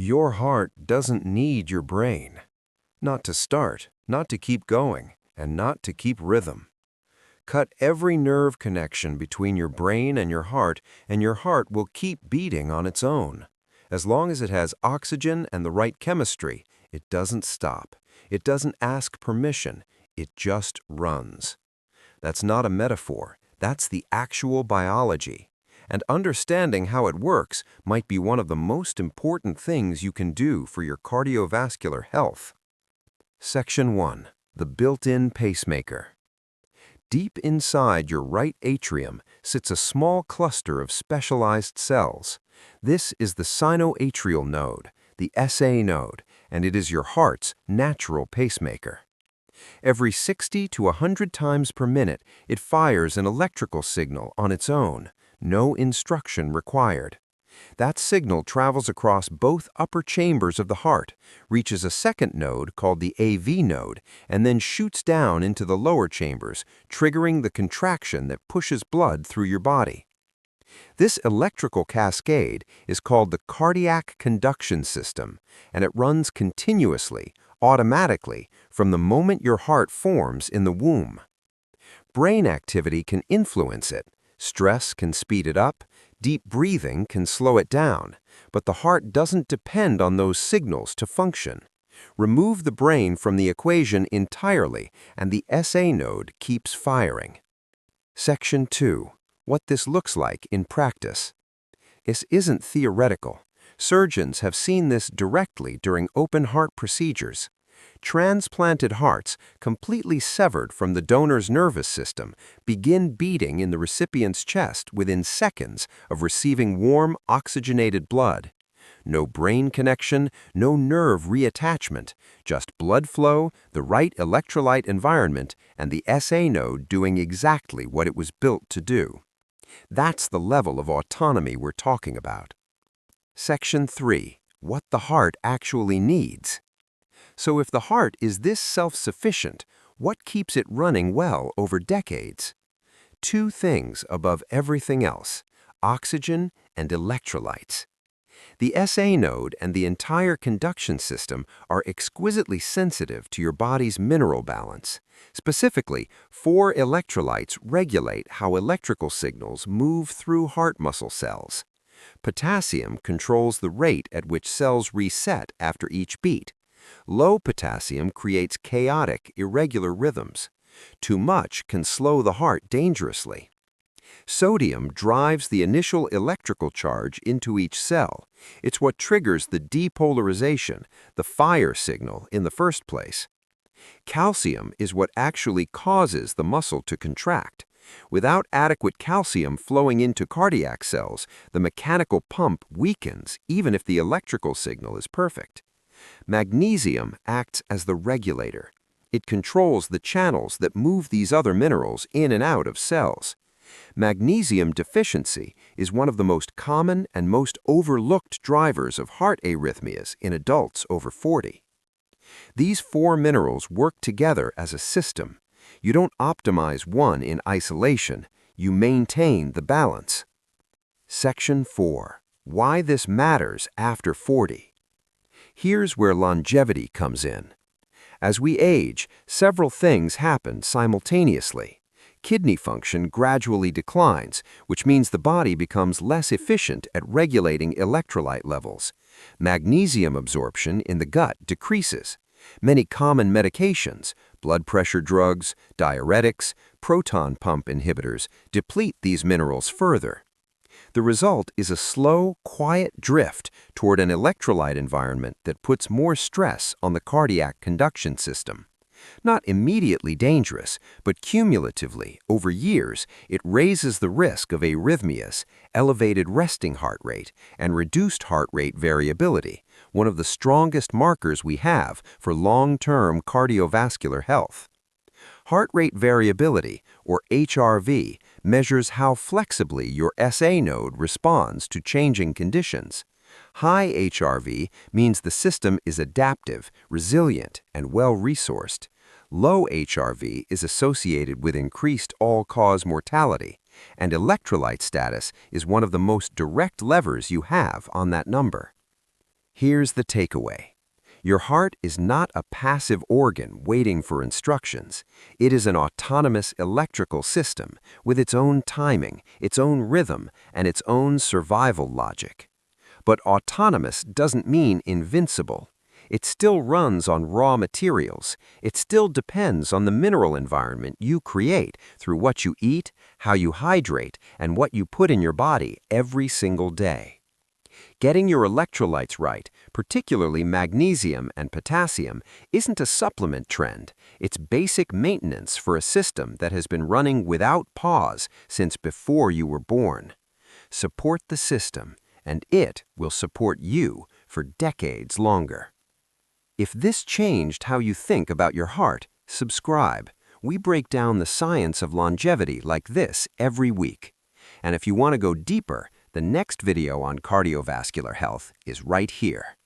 Your heart doesn't need your brain. Not to start, not to keep going, and not to keep rhythm. Cut every nerve connection between your brain and your your heart will keep beating on its own. As long as it has oxygen and the right chemistry, it doesn't stop. It doesn't ask permission. It just runs. That's not a metaphor. That's the actual biology. And understanding how it works might be one of the most important things you can do for your cardiovascular health. Section 1. The built-in pacemaker. Deep inside your right atrium sits a small cluster of specialized cells. This is the sinoatrial node, the SA node, and it is your heart's natural pacemaker. Every 60 to 100 times per minute, it fires an electrical signal on its own, no instruction required. That signal travels across both upper chambers of the heart, reaches a second node called the AV node, and then shoots down into the lower chambers, triggering the contraction that pushes blood through your body. This electrical cascade is called the cardiac conduction system, and it runs continuously, automatically, from the moment your heart forms in the womb. Brain activity can influence it. Stress can speed it up, deep breathing can slow it down, but the heart doesn't depend on those signals to function. Remove the brain from the equation entirely, and the SA node keeps firing. Section 2. What this looks like in practice. This isn't theoretical. Surgeons have seen this directly during open heart procedures. Transplanted hearts, completely severed from the donor's nervous system, begin beating in the recipient's chest within seconds of receiving warm, oxygenated blood. No brain connection, no nerve reattachment, just blood flow, the right electrolyte environment, and the SA node doing exactly what it was built to do. That's the level of autonomy we're talking about. Section 3. What the heart actually needs. So if the heart is this self-sufficient, what keeps it running well over decades? Two things above everything else: oxygen and electrolytes. The SA node and the entire conduction system are exquisitely sensitive to your body's mineral balance. Specifically, 4 electrolytes regulate how electrical signals move through heart muscle cells. Potassium controls the rate at which cells reset after each beat. Low potassium creates chaotic, irregular rhythms. Too much can slow the heart dangerously. Sodium drives the initial electrical charge into each cell. It's what triggers the depolarization, the fire signal, in the first place. Calcium is what actually causes the muscle to contract. Without adequate calcium flowing into cardiac cells, the mechanical pump weakens even if the electrical signal is perfect. Magnesium acts as the regulator. It controls the channels that move these other minerals in and out of cells. Magnesium deficiency is one of the most common and most overlooked drivers of heart arrhythmias in adults over 40. These 4 minerals work together as a system. You don't optimize one in isolation, you maintain the balance. Section 4. Why this matters after 40. Here's where longevity comes in. As we age, several things happen simultaneously. Kidney function gradually declines, which means the body becomes less efficient at regulating electrolyte levels. Magnesium absorption in the gut decreases. Many common medications, blood pressure drugs, diuretics, proton pump inhibitors, deplete these minerals further. The result is a slow, quiet drift toward an electrolyte environment that puts more stress on the cardiac conduction system. Not immediately dangerous, but cumulatively, over years, it raises the risk of arrhythmias, elevated resting heart rate, and reduced heart rate variability, one of the strongest markers we have for long-term cardiovascular health. Heart rate variability, or HRV, measures how flexibly your SA node responds to changing conditions. High HRV means the system is adaptive, resilient, and well-resourced. Low HRV is associated with increased all-cause mortality, and electrolyte status is one of the most direct levers you have on that number. Here's the takeaway. Your heart is not a passive organ waiting for instructions. It is an autonomous electrical system with its own timing, its own rhythm, and its own survival logic. But autonomous doesn't mean invincible. It still runs on raw materials. It still depends on the mineral environment you create through what you eat, how you hydrate, and what you put in your body every single day. Getting your electrolytes right, particularly magnesium and potassium, isn't a supplement trend. It's basic maintenance for a system that has been running without pause since before you were born. Support the system, and it will support you for decades longer. If this changed how you think about your heart, subscribe. We break down the science of longevity like this every week. And if you want to go deeper, the next video on cardiovascular health is right here.